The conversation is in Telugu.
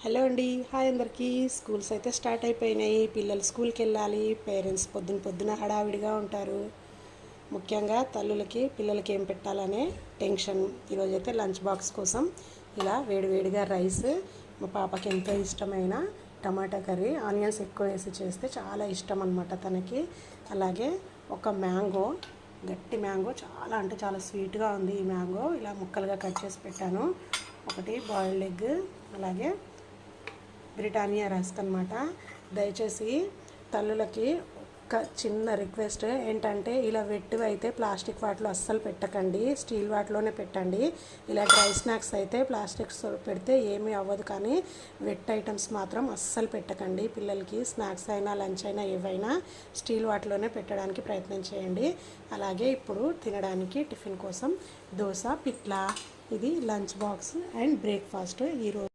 హలో అండి, హాయ్ అందరికీ. స్కూల్స్ అయితే స్టార్ట్ అయిపోయినాయి. పిల్లలు స్కూల్కి వెళ్ళాలి. పేరెంట్స్ పొద్దున హడావిడిగా ఉంటారు. ముఖ్యంగా తల్లులకి పిల్లలకి ఏం పెట్టాలనే టెన్షన్. ఈరోజైతే లంచ్ బాక్స్ కోసం ఇలా వేడివేడిగా రైస్, మా పాపకి ఎంతో ఇష్టమైన టమాటా కర్రీ, ఆనియన్స్ ఎక్కువ వేసి చేస్తే చాలా ఇష్టం అనమాట తనకి. అలాగే ఒక మ్యాంగో, గట్టి మ్యాంగో, చాలా అంటే చాలా స్వీట్గా ఉంది ఈ మ్యాంగో. ఇలా ముక్కలుగా కట్ చేసి పెట్టాను. ఒకటి బాయిల్డ్ ఎగ్, అలాగే బ్రిటానియా రస్క్ అనమాట. దయచేసి తల్లులకి ఒక చిన్న రిక్వెస్ట్ ఏంటంటే, ఇలా వెట్టివి అయితే ప్లాస్టిక్ వాటిలో అస్సలు పెట్టకండి, స్టీల్ వాటిలోనే పెట్టండి. ఇలా డ్రై స్నాక్స్ అయితే ప్లాస్టిక్స్ పెడితే ఏమీ అవ్వదు, కానీ వెట్ ఐటమ్స్ మాత్రం అస్సలు పెట్టకండి. పిల్లలకి స్నాక్స్ అయినా లంచ్ అయినా ఏవైనా స్టీల్ వాటిలోనే పెట్టడానికి ప్రయత్నం చేయండి. అలాగే ఇప్పుడు తినడానికి టిఫిన్ కోసం దోశ, పిట్లా. ఇది లంచ్ బాక్స్ అండ్ బ్రేక్ఫాస్ట్ ఈరోజు.